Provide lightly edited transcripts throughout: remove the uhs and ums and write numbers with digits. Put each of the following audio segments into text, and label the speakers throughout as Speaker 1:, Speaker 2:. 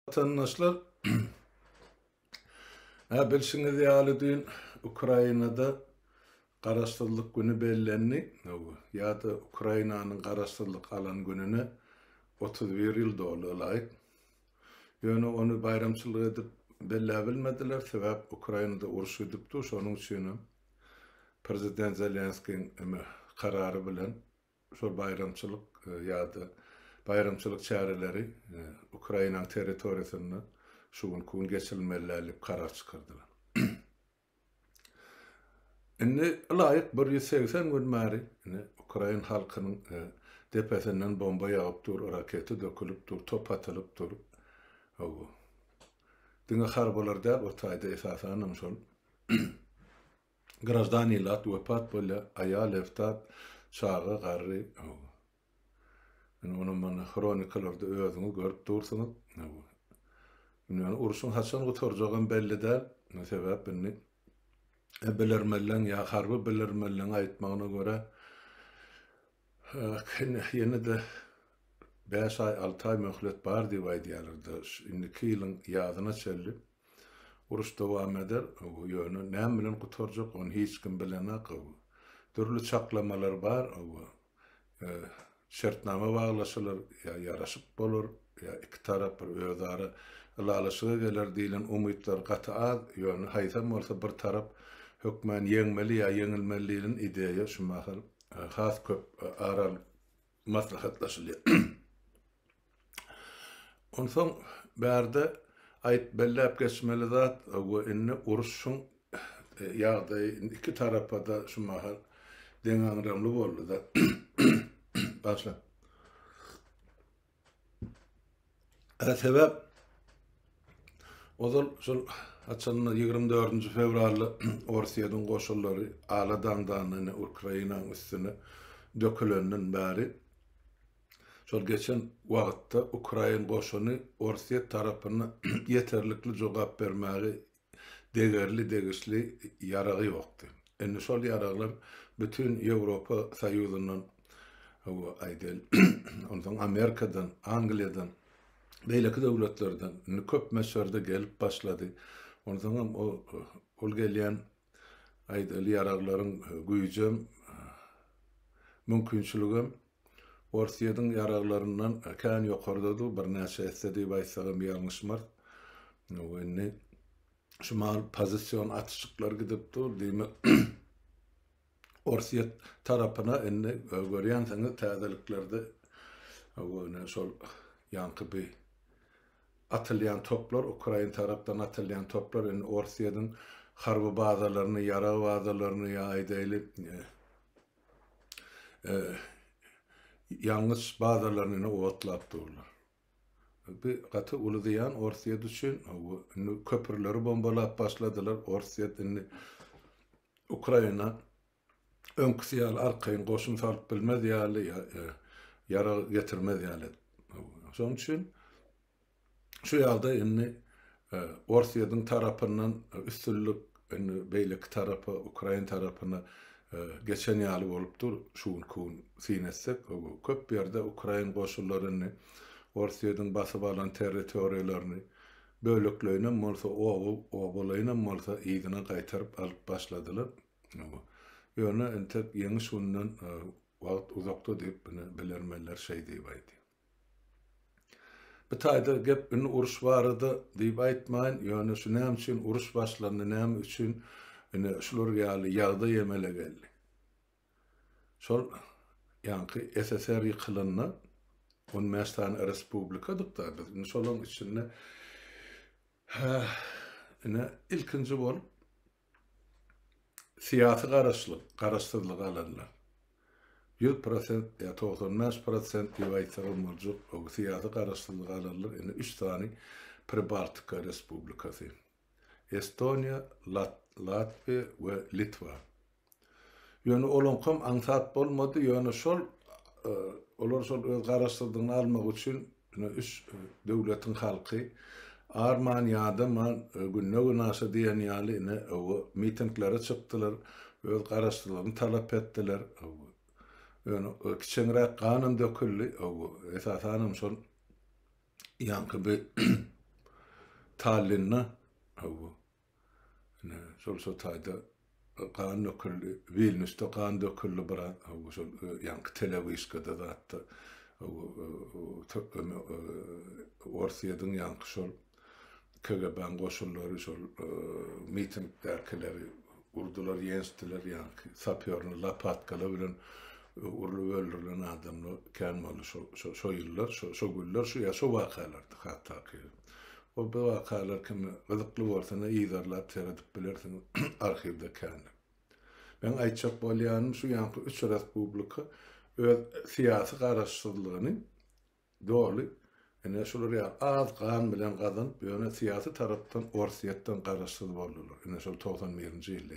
Speaker 1: Vatandaşlar, bilşiňiz ýaly dün Ukrainada garaşdyrlyk güni bellenli, ýa-da Ukrainanyň garaşdyrlyk alan gününe 31 ýyl dolýar. Ýöne onu bayramçylyk edip belle bilmediler, sebäp Ukrainada uruş edipdi, şonuň üçin Prezident Zelenskiň karary bilen şol bayramçylyk ýa-da bayramçylyk çäreleri Ukraina territoriýasyny şu gün geçirilmeli karar çykyrdylar. Indi laýyk 180 gün märi Ukraina halkynyň depesinden bomba ýagyp dur, raketi dökülüp dur, top atylyp dur. Diňe harbalarda o taýda esasan şol grazdaniýlar wepat bolýar, aýal eftat, çağı, garry. Onu mana kronikalarda özüňiz görüp dursyňyz. Yani uruşun haçan gutorjagan belli däl. Sebäp inni bilermellen ýa harby bilermellen aýtmagyna görä ýene de 5 ay 6 ay möhlet bar diýip aýdýarlardy. Indiki ýylyň ýazyna çelip uruş dowam eder. Ýöne näme bilen gutorjak onu hiç kim bilenak. Türlü çaklamalar bar. Şertname baglaşylar ýa ýaraşyk bolar ýa iki tarap bir özara alalaşyga geler diýilen umytlar gaty ýöne haýsam bolsa bir tarap hökmen ýeňmeli ýa ýeňilmeliligin ideýa şu mahal has köp aral maslahatlaşylýar. Onsoň bärde aýt belläp geçmeli zat inne uruşyň ýagdaýy iki tarapa da şu mahal deňaňramly boldy da başla. Sebäp ozal şol haçan 24 fevralda Orsiýadyň goşullary aladan Ukraina üstüne dökülenden bäri şol geçen wagtda Ukraina goşuny Orsiýa tarapyna ýeterlikli jogap bermäge degisli ýaragy ýokdy. Indi şol ýaraglar bütün Ýewropa Soýuzynyň aýdel ondan Amerikadan, Angliýadan, beýleki döwletlerden köp meşherde gelip başlady. Ondan ol gelýän aýdel ýaraglaryň güýjem mümkinçiligim Orsiýadyň ýaraglaryndan kän ýokardadyr, bir näçe esedi baýsagam ýalňyşmar. Indi şumal pozisiýon atışyklar gidipdir diýme. Orsiýa tarapyna indi görýänsiňiz täzelliklerde şol ýanky atylýan toplar, Ukraina tarapdan atylýan toplar indi Orsiýadyň harby bazalaryny, ýara bazalaryny ýa aýdaýly ýalňyş bazalaryny owatlap durlar. Bir gaty uludýan Orsiýa düşün köpürleri bombalap başladylar. Orsiýa indi Ukraina öňküsi ýaly arkaýyn goşun salyp bilmez ýaly ýara getirmez ýaly. Şoň üçin şu ýalda indi Orsiýadyň tarapyndan üstünlük beýleki tarapy Ukraina tarapyna geçen ýaly bolupdyr. Şu gün sinetsek köp ýerde Ukraina goşullaryny Orsiýadyň basyp alan territoriýalaryny bölekleýinem bolsa owalaynem bolsa ýygyna gaýtaryp alyp başladylar. Ýöne entek ýeňi şundan wagt uzakda diýip bilermeler şey diýip aýdy. Bu taýda gep uruş barada diýip aýtmaýyn, ýöne şu näme üçin uruş başlandy, näme üçin şular ýaly ýagda ýemele geldi. Şol ýanky SSR ýykylanyna 10 mestan respublika dykda biz şolaryň içinde ilkinji bolup siyasi garaşdyrlyk alanlar. 100% ya 95% diýip mawjud o siyasi garaşdyrlyk alanlar indi 3 tane Pribaltika respublikasy. Estonia, Latviýa we Litwa. Ýöne olaňkam aňsat bolmady, ýöne şol olar şol öz garaşdyrdygyny almak üçin 3 döwletiň halky Armaniýada günnäge naşa diýen ýaly mitinglere çykdylar, öz garaşdyrlygyny talap etdiler. Ýöne kiçiňrek kanun döküldi, esasanam şol ýanky Tallinn'e şol tayda qan döküldü, Vilnius'ta qan döküldü bara şol ýanky telewiskada da hatda Orsiýadyň ýanky şol KGB'ň goşullary şol mitinglerkileri urdular, ýenstiler ýanky sapýorny lapatkalar bilen urulup öldürilen adamlar känmeli şo ýyllar, şo günler, şo wakalardy hatda. O bu wakalar kimi gyzykly bolsa-da ýyzarlap seredip bilersiň arhivde känli. Ben aýtjak bolýanym şu ýanky üç respublika öz siýasy garaşsyzlygyny dogry ene şolary az gan bilen gazan ýöne siýasy tarapdan Orsiýetden garaşsyz boldular. Ene şol 91-nji ýylda.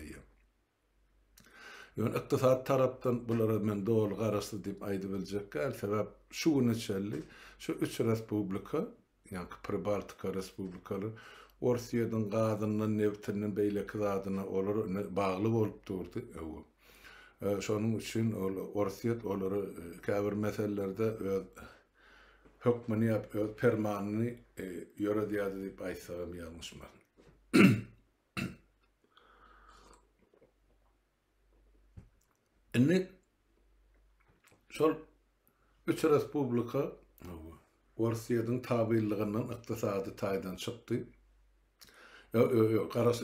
Speaker 1: Ýöne ykdysat tarapdan bulara men dogry garaşsyz diýip aýdyp biljek gal sebäp şu neçeli şu üç respublika ýanky Pribaltika respublikaly Orsiýadyň gazynyň newtiniň beýleki zadyna olar bagly bolup durdy. Şonuň üçin Orsiýet olary käbir meselelerde öz hökmüni ýap, öz permanyny ýöredýärdi diýip aýtsam ýalňyşmy. Indi şol üç respublika Orsiýadyň tabylygynyň ykdysady taýdan çykdy. Garaş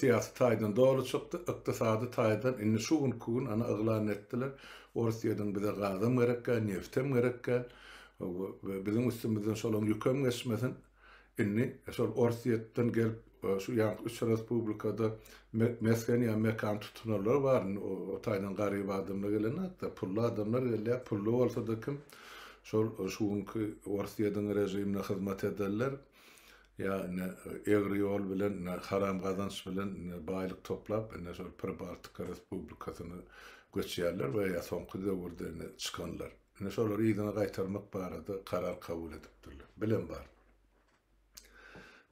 Speaker 1: siýasy taýdan dogry çykdy, ykdysady taýdan indi şu gün ana yglan etdiler. Orsiýadyň bize gazam gerekkä, neftem gerekkä. Bizim üstümizden şolun ýükem geçmesin. Indi şol Orsiýetden gelip şu ýanky üç respublikada meskeni ýa mekan tutunarlar bar. O taýdan garyp adamlar gelen hatda pully adamlar gelýär. Pully bolsa-da kim şol şu günkü Orsiýadyň rejimine hyzmat ederler. Yani egri yol bilen, haram gazanç bilen baýlyk toplap, şol Pribaltika respublikasyny göçýärler we ýa soňky döwürde çykanlar. Şolary ýygyna gaýtarmak barada karar kabul edipdirler. Bilen bar.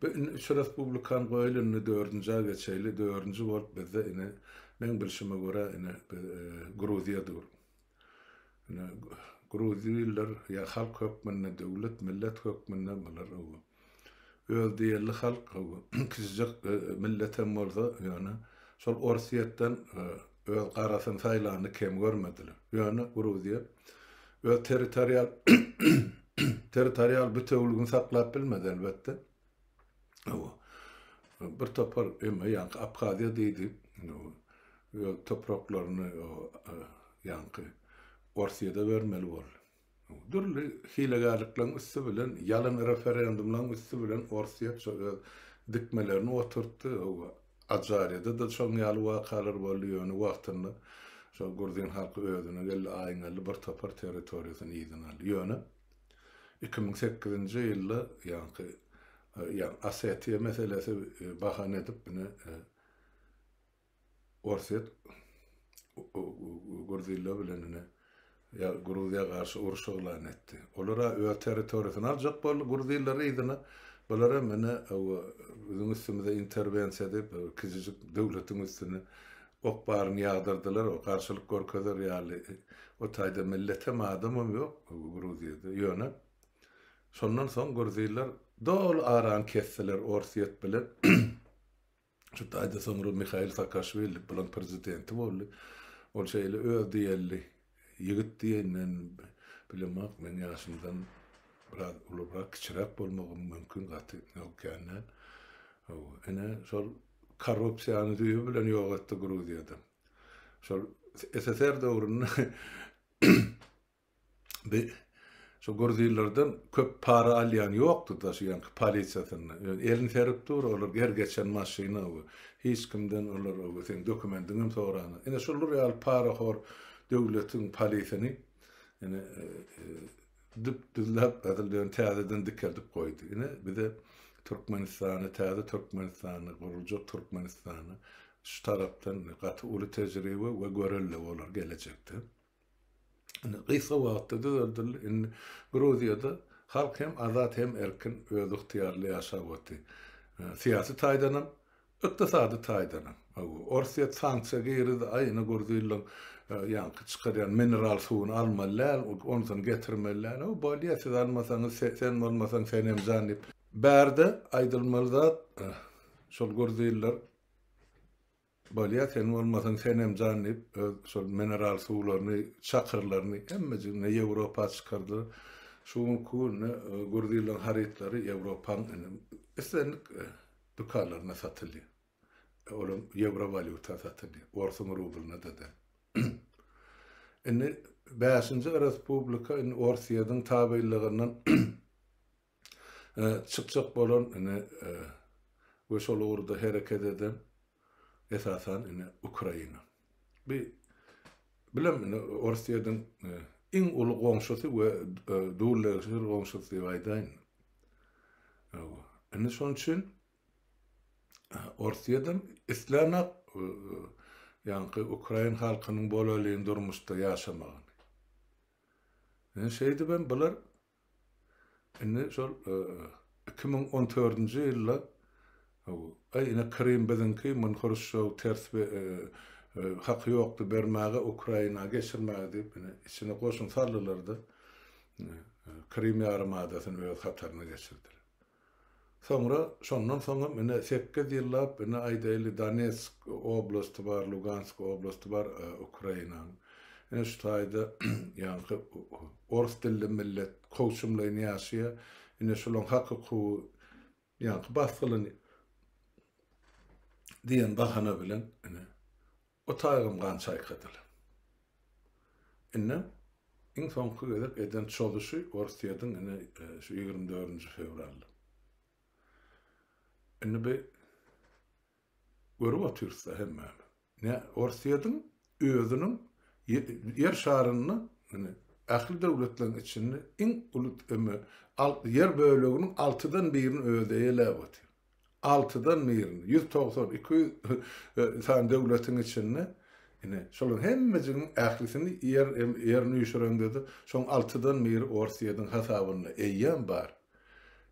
Speaker 1: Bu üç respublikan goýulyny 4-nji aýa geçeýli, 4-nji bolup bizde men bilşime görä Gruziýadyr. Gruziýalılar ýa halk hökmüne, döwlet millet hökmüne bular öz diýerli halk kizjek milletem bolsa ýöne şol Orsiýetden öz garasyny saýlany kem görmediler. Ýöne Gruziýa öz territorial bütünlügini saklap bilmedi elbette. Bir topar ýanky Abhaziýa diýdi. Topraklaryny ýanky Orsiýada bermeli boldy. Durly hilegarlyklaryň üstü bilen, ýalyn referendumlaryň üstü bilen Orsiýet şo dikmelerini oturtdy. Ajaryada da şol ýaly wakalar boldy ýöne wagtynda şo Gruziýan halky özüne geldi aýňaly bir topar territoriýasyny ýygyna aldy. Ýöne 2008-nji ýylda ýanky Osetiýa meselesi bahane edip Orsiýet Gruziýalar bilen ya Gruziýa garşy uruş elan etdi. Olara öz territoriýasyny aljak boldy. Gruziýalar ýygyna bulara mene bizim üstümizde interwensiýa edip kizjik döwletiň üstüne ok baryny ýagdyrdylar, o garşylyk görkezler ýaly. O taýda milletem adamam ýok Gruziýada. Ýöne şondan soň Gruziýalar dol aran kesseler Orsiýet bilen. Şu taýda soňra Mikhail Saakashvili bilen prezidenti boldy. Ol şeýle öz diýerli ýigit diýenden bilemek men ýaşymdan biraz ulubrak kiçirak bolmagym mümkin gaty ýokany. Ene şol korrupsiýany diýip bilen ýok etdi Gruziýada. Şol SSR döwründe şo Gruziýalardan köp para alýan ýokdy da şu ýanky polisiýasyny. Elini serip dur, olar her geçen maşyna hiç kimden olar sen dokumentini sorany. Ene şolary ýaly para hor döwletiň polisiýasyny düzläp edilýän täzeden dikildip goýdy. Bize Türkmenistany, täze Türkmenistany, guruljak Türkmenistany şu tarapdan gaty uly tejribe we görelli bolar gelecekde. Gysga wagtda Gruziýada halk hem azat hem erkin öz ıhtiyarly ýaşap ötdi. Siýasy taýdanam, ykdysady taýdanam. Orsiýet sanksiýa girdi, aýyna Gruziýalyň ýanky çykarýan mineral suwuny almalar, ondan getirmeler. O bolýa siz almasaňyz, sen bolmasaň sen hem zanip bärde aydılmalıda şol gördüler bolýar sen bolmasaň sen hem janyp şol mineral suwlaryny, çakırlaryny hemmejini Ýewropa çykardy. Şuňkuny gördüler haritlary Ýewropanyň esenlik dukanlaryna satylýar. Olam Ýewro valyuta satylýar. Orsun rublyna da. Indi 5-nji respublika Orsiýadyň tabylygynyň çıkacak bolan ve şol urda hareket eden esasan Ukraina. Bilem Orsiýadyň iň uly goňşusy we dowlatçy goňşusy aýdaň. Indi şoň üçin Orsiýadan islanak ýa-ni Ukraina halkynyň bolalygyny durmuşda ýaşamagy. Şeýdi ben bular indi şol 2014-nji ýylda aýyna Krim bizinki mun Khrushchev ters haky ýokdy bermäge Ukraina geçirmäge diýip içine goşun saldylardy. Krim ýarymadasyny öz hataryna geçirdiler. Sonra şondan soňra mene 8 ýyllap aýdaýly Donetsk oblasty bar, Lugansk oblasty bar Ukrainanyň. Şu taýda ýa-ni ors dilli millet kowşumlaryny ýaşaýar. Şolaň hakyky ýa-ni basgylyny diýen bahana bilen o taýgym gança aýkadylar. Iň soňky gedip eden çoluşy Orsiýadyň şu 24-nji fevralda. Bir görüp otursa hemme. Orsiýadyň özüniň yer şaryny ähli döwletleriň içinde iň ulut yer böleginiň 6-dan 1-ini özde ýelep otur. 6-dan 1-ini 192 san döwletiň içinde şolun hemmejiniň ählisini yerini ýüşürende şoň 6-dan 1 Orsiýadyň hasabyna eýýän bar.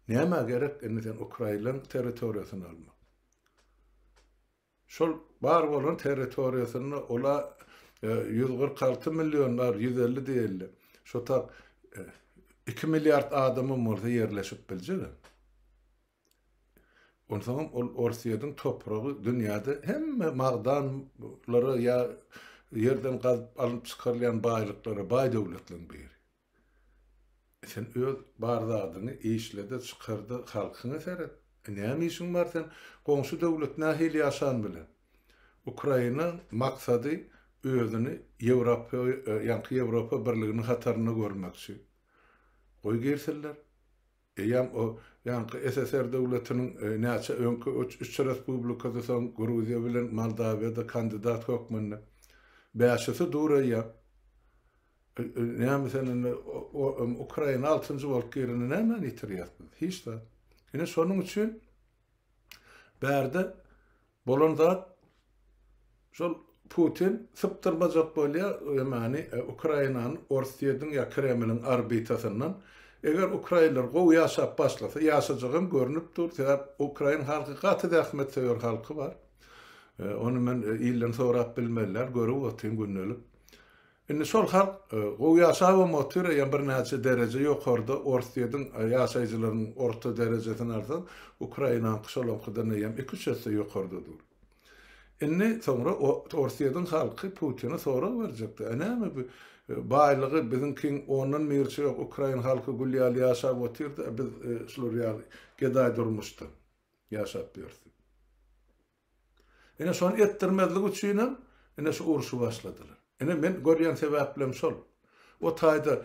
Speaker 1: Näme gerek sen Ukraina territoriýasyny almak? Şol bar bolan territoriýasyny ola 146 milyon var, 150 diýildi. Şo tak 2 milyard adamı bolsa yerleşip biljek. Ondan Orsiýadyň topragy dünýäde hemme magdanlary ýa yerden alyp çykarylýan baýlyklary baý döwletleriň biri. Sen öz bardagyny işlede çykardy halkyňa seret. Näme işiň bar sen goňşy döwlet nähili ýaşan bilen? Ukraina maksady özüni Ýewropa ýa-ni Ýewropa birliginiň hataryna görmekçi. Goý gerseler. O ýa-ni SSR döwletiniň näçe öňkü 3 respublikada soň Gruziýa bilen Moldawiýada kandidat hökmünde. Bäşisi duraýa. Näme sen Ukraina 6-njy bolup girini näme ýitirýärdi? Hiç da. Şonuň üçin bärde bolan zat şol Putin syptyrmajak bolýar, ýani Ukrainanyň Orsiýadyň ýa Kremliň arbitrasyndan eger Ukrainalar gowy ýaşap başlasa ýaşajagym görünüp dur. Sebäp Ukraina halky gaty rahmet söýür halky bar. Onu men ýyldan sorap bilmeler, görüp otyryn günnelik. Indi şol halk gowy ýaşaby motyr ýa bir näçe derece ýokarda Orsiýadyň ýaşaýjylarynyň orta derejesine artan Ukrainanyň şolonkydan ýa 2-3 ýaşa ýokardadyr. Indi soňra Orsiýadyň halky Putina sorak berjekdi. Näme bu baýlygy biziňkiň ondan mirçi ýok, Ukraina halky gülýäli ýaşap otyrdy, biz şular ýaly gedaý durmuşdy. Ýaşap berdi. Şonu etdirmezlik üçin şu uruşy başladylar. Men görýän sebäplem şol. O taýda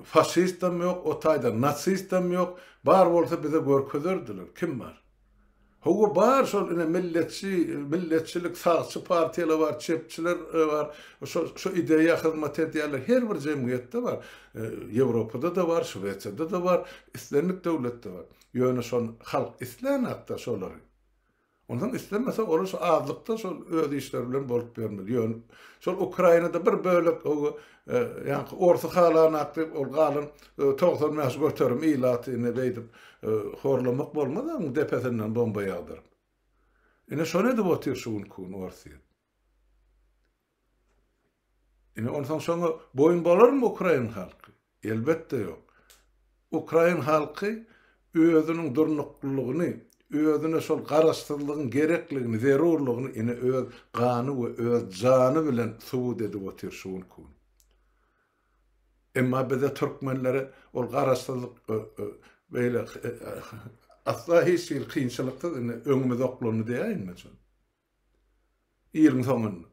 Speaker 1: faşistam ýok, o taýda natsistam ýok, bar bolsa bize görkezerdiler. Kim bar? Howa bar şol milletçilik sağçy partiýalar bar, çepçiler bar, şu ideýa hyzmat edýärler, her bir jemgyýetde bar. Ýewropada da bar, Şweçiýada da bar, islenlik döwletde bar. Ýöne şol halk islenakda şolary. Ondan islenmese oruç azlykda şol öz işler bilen bolup bermeli. Ýöne şol Ukrainada bir bölek ýa-ni orta halany aktyp ol galyn 90 mäş göterim ilatyny beýdip horlamak bolmaz, depesinden bomba ýagdyryp. Şonu da botyr şuň kun Orsiýa. Ondan soňra boyun bolarmy Ukraina halky? Elbetde ýok. Ukraina halky özünün durnuklulugyny, özüne şol garaşdyrlygyň gerekligini, zerurlygyny ine öz gany we öz jany bilen subut edip otyr şuun kun. Emma bize Türkmenlere ol garaşdyrlyk beýle asla hiç kynçylykda öňüme doklany diýäýinmi şol. Ýylyň soňuny.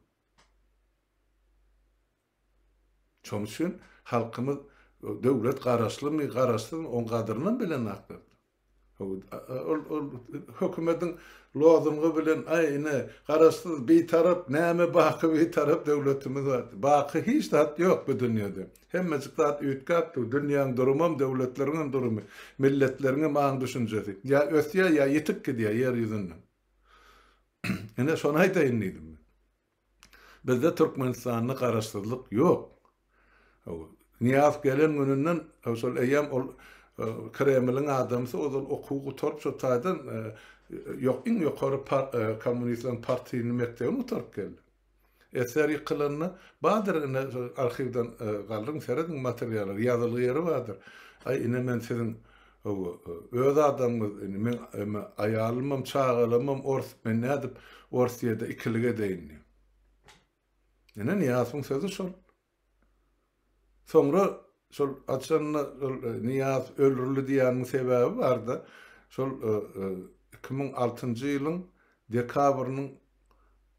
Speaker 1: Şoň üçin halkymyz döwlet garaşlymy, garaşlymy on gadyryny bilen aklar. Ol hökümetiň lozumgy bilen aýyny garaşsyz beýtarap, näme baky beýtarap döwletimiz bar. Baky hiç zat ýok bu dünýede. Hemme zat üýtgäp, dünýäň durumam, döwletleriň durumy, milletleriň maň düşünjesi. Ya ösýär ya ýetip gidýär ýer ýüzünden. Ene şonu aýtaýyn diýdim. Bizde Türkmenistanyny garaşsyzlyk ýok. Niyaz gelen gününden şol eýem ol Kremlin adamsy ol okugy torp şo taýdan ýok iň ýokary kommunistlaryň partiýanyň mektebine oturup geldi. Eser ýykylyny badyr arhivden galdyň seredin materialy ýazyly ýeri bardyr. Ay ine men siziň öz adamyz men aýalymam çağalymam ors men nädip Orsiýada ikilige deýindim. Ene Niýazyň sözü şol. Soňra şol açanna Niýaz öldürildi diýäniň sebebi bardy. Şol 2006-njy ýylyň dekabrynyň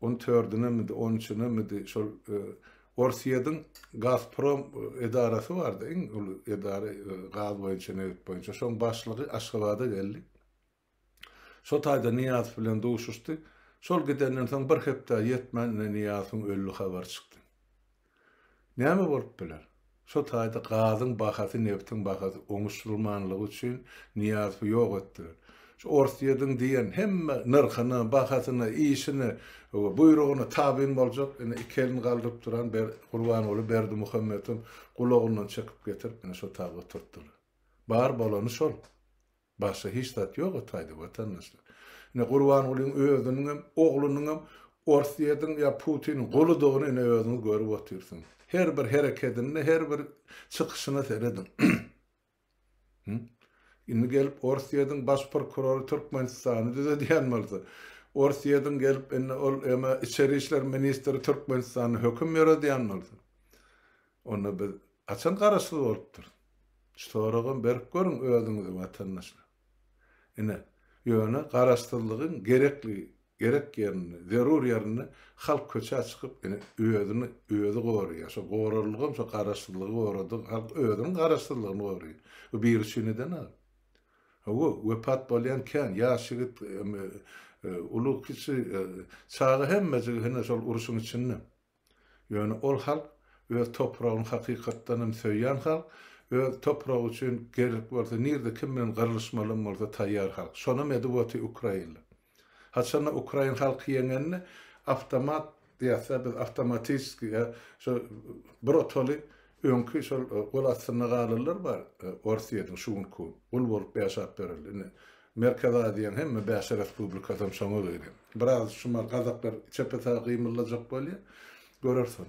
Speaker 1: 14-ine mi 13-ine mi şol Orsiýadyň Gazprom edarasy bardy. Ol edara gaz boýunça newt boýunça şoň başlygy Aşgabatda geldi. Şo taýda Niýaz bilen duşuşdy. Şol gidenden soň bir hepde ýetmän Niýazyň öldü habar çykdy. Näme bolup biler? Şo taýda gazyň bahasy, neftiň bahasy oňuşdurulmanlygy üçin Niýaz ýok etdiler. Şu Orsiýadyň diýen hemme narhyny, bahasyny, işini, buyrugyny tabyn boljak, ene ikelini galdyryp duran Gurbanoğlu Berdimuhammedim gulagyndan çekip getirip ene şo taýga oturtdylar. Bar bolany şol. Başga hiç zat ýok o taýda watandaşlar. Ene Gurbanoğluň özüniň, oglunyň Orsiýadyň ya Putiniň goludygyny ene özüňiz görüp otyrsyň. Her bir hereketini, her bir çıkışını seyredin. Indi gelip Orsiýadyň baş prokurory Türkmenistany düze diýen bolsa, Orsiýadyň gelip ol ema içeri işler ministri Türkmenistany höküm berýär diýen bolsa. Onu biz açan garaşsyz bolupdyr. Soragyn berip görüň özüňize watandaşlar. Ine ýöne garaşsyzlygyň gerek ýerini, zerur ýerini halk köçe çykyp özüni gorýar. Şo gorarlygym, şo garaşsyzlygy gorady, halk özüniň garaşsyzlygyny gorýar. Bu bir şüneden al. Wepat bolýan kan, ýaşygyt uluk kişi çağı hemmesi hene şol uruşun içinde. Ýöne ol halk öz topragyny hakykatdan söýýän halk, öz topragy üçin gerek bolsa nirde kim bilen garlyşmaly bolsa taýýar halk. Şonu medewati Ukraina. Haçana Ukrayn halky ýeňenne avtomat diýse biz avtomatik şo brotoli öňkü şol golasyna galyrlar bar Orsiýadyň şuňku ul bolup ýaşap berildi. Merkeza diýen hemme Bäşe Respublikasyň şoňa gyrdy. Biraz şumar gazaklar çepete gymyllajak bolýar. Görersin.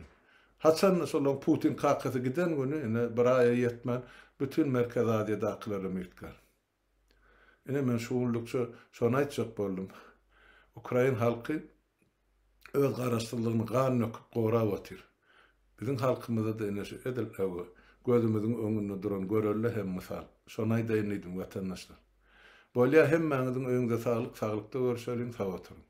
Speaker 1: Haçan şol Putin kakasy giden güni ene bir aýa ýetmän bütün Merkeza diýe dakylarym ýetkär. Ene men şuňlukça şonu aýtjak boldum. Ukrayn halky öz garaşsyzlygyny ganyk gorap otyr. Biziň halkymyzda da ene edil ewe gözümiziň öňünde duran görelle hem mysal. Şonu aýdaýyn diýdim watandaşlar. Bolýa hemmäňiziň öňünde saglyk, sagylykda görüşelim, sag oturuň.